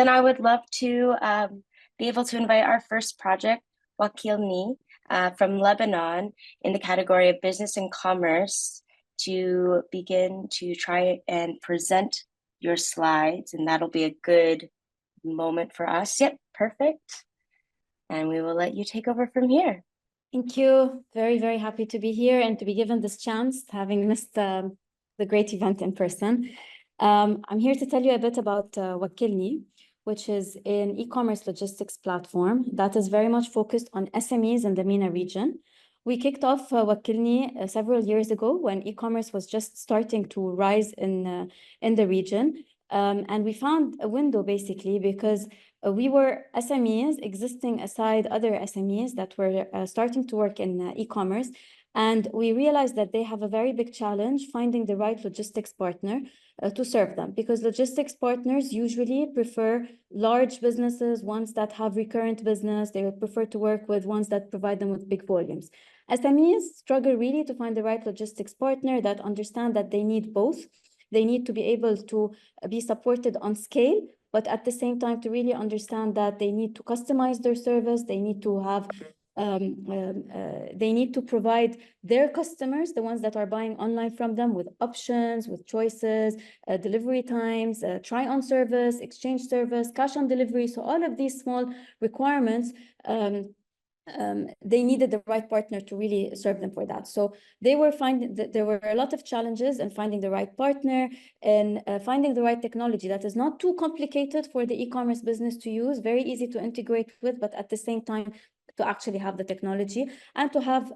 then I would love to be able to invite our first project, Wakilni, from Lebanon in the category of business and commerce to begin to try and present your slides, and that'll be a good moment for us. Yep, perfect. And we will let you take over from here. Thank you. Very, very happy to be here and to be given this chance, having missed the great event in person. I'm here to tell you a bit about Wakilni, which is an e-commerce logistics platform that is very much focused on SMEs in the MENA region. We kicked off Wakilni several years ago when e-commerce was just starting to rise in the region. And we found a window basically because we were SMEs existing aside other SMEs that were starting to work in e-commerce. And we realized that they have a very big challenge finding the right logistics partner to serve them, because logistics partners usually prefer large businesses, ones that have recurrent business. They would prefer to work with ones that provide them with big volumes. SMEs struggle really to find the right logistics partner that understand that they need both. They need to be able to be supported on scale, but at the same time to really understand that they need to customize their service. They need to have they need to provide their customers, the ones that are buying online from them, with options, with choices, delivery times, try-on service, exchange service, cash on delivery. So all of these small requirements, they needed the right partner to really serve them for that. So they were finding that there were a lot of challenges in finding the right partner and finding the right technology that is not too complicated for the e-commerce business to use, very easy to integrate with, but at the same time to actually have the technology and to have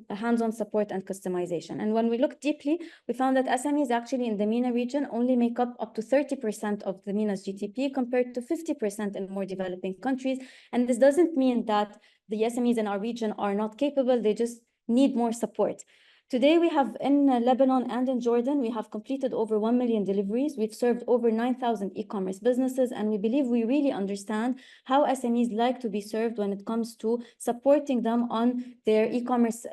hands-on support and customization. And when we looked deeply, we found that SMEs actually in the MENA region only make up to 30% of the MENA's GDP compared to 50% in more developing countries. And this doesn't mean that the SMEs in our region are not capable, they just need more support. Today, we have in Lebanon and in Jordan, we have completed over 1 million deliveries. We've served over 9,000 e-commerce businesses, and we believe we really understand how SMEs like to be served when it comes to supporting them on their e-commerce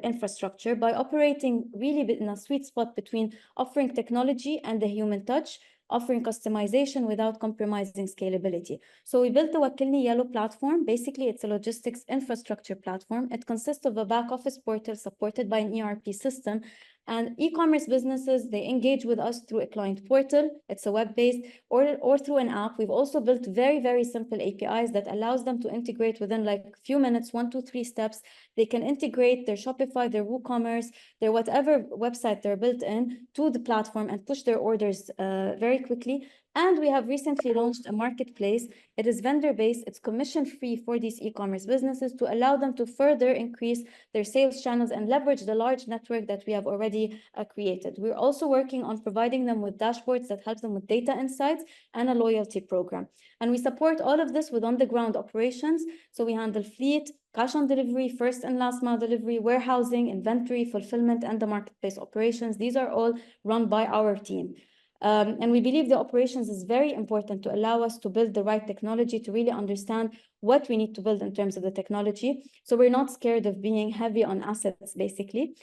infrastructure by operating really in a sweet spot between offering technology and the human touch, offering customization without compromising scalability. So we built the Wakilni Yellow platform. Basically, it's a logistics infrastructure platform. It consists of a back office portal supported by an ERP system. And e-commerce businesses, they engage with us through a client portal. It's a web-based or through an app. We've also built very, very simple APIs that allows them to integrate within like a few minutes, 1, 2, 3 steps. They can integrate their Shopify, their WooCommerce, their whatever website they're built in to the platform and push their orders very quickly. And we have recently launched a marketplace. It is vendor-based. It's commission-free for these e-commerce businesses to allow them to further increase their sales channels and leverage the large network that we have already created. We're also working on providing them with dashboards that help them with data insights and a loyalty program. And we support all of this with on-the-ground operations. So we handle fleet, cash on delivery, first and last mile delivery, warehousing, inventory, fulfillment, and the marketplace operations. These are all run by our team. And we believe the operations is very important to allow us to build the right technology, to really understand what we need to build in terms of the technology. So we're not scared of being heavy on assets, basically.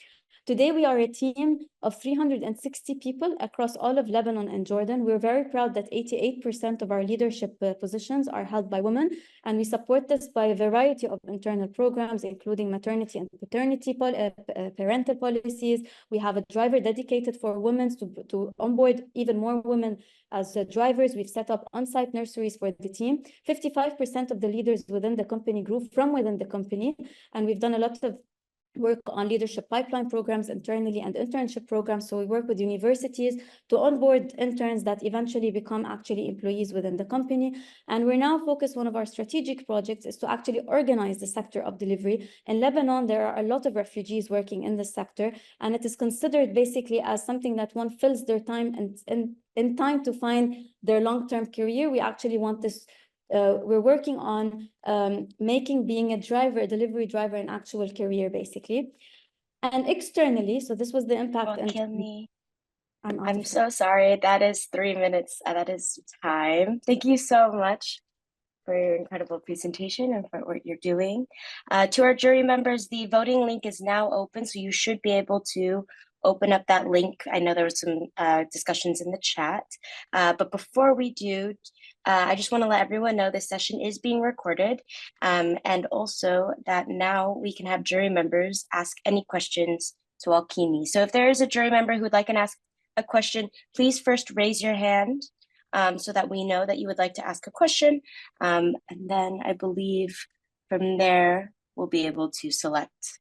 Today, we are a team of 360 people across all of Lebanon and Jordan. We're very proud that 88% of our leadership positions are held by women, and we support this by a variety of internal programs, including maternity and paternity, parental policies. We have a driver dedicated for women to onboard even more women as drivers. We've set up on-site nurseries for the team. 55% of the leaders within the company grew from within the company, and we've done a lot of work on leadership pipeline programs internally and internship programs. So we work with universities to onboard interns that eventually become actually employees within the company. And we're now focused, one of our strategic projects is to actually organize the sector of delivery. In Lebanon, there are a lot of refugees working in this sector, and it is considered basically as something that one fills their time and in time to find their long-term career. We actually want this we're working on making being a delivery driver, an actual career, basically. And externally, so this was the impact. Wakilni, I'm so sorry. That is 3 minutes. That is time. Thank you so much for your incredible presentation and for what you're doing. To our jury members, the voting link is now open, so you should be able to open up that link. I know there were some discussions in the chat, but before we do, I just want to let everyone know this session is being recorded, and also that now we can have jury members ask any questions to Wakilni. So if there is a jury member who would like to ask a question, please first raise your hand so that we know that you would like to ask a question. And then I believe from there, we'll be able to select.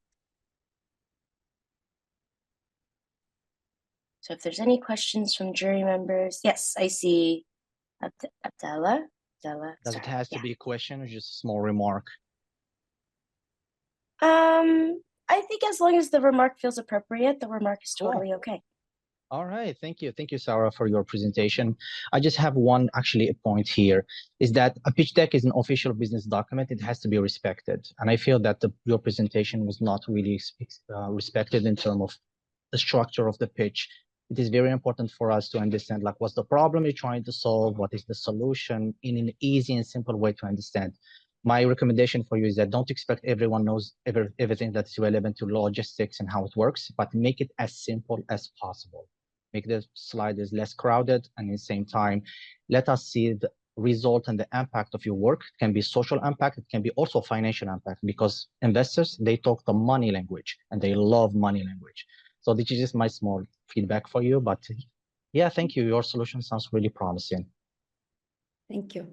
So if there's any questions from jury members, yes, I see Abdallah. Does it have to be a question or just a small remark? I think as long as the remark feels appropriate, the remark is totally okay. All right, thank you. Thank you, Sarah, for your presentation. I just have one, actually, a point here, is that a pitch deck is an official business document. It has to be respected. And I feel that your presentation was not really respected in terms of the structure of the pitch. It is very important for us to understand, like, what's the problem you're trying to solve? What is the solution in an easy and simple way to understand? My recommendation for you is that don't expect everyone knows everything that's relevant to logistics and how it works, but make it as simple as possible. Make the sliders less crowded, and at the same time, let us see the result and the impact of your work. It can be social impact, it can be also financial impact, because investors, they talk the money language and they love money language. So this is just my small feedback for you, but yeah, thank you. Your solution sounds really promising. Thank you.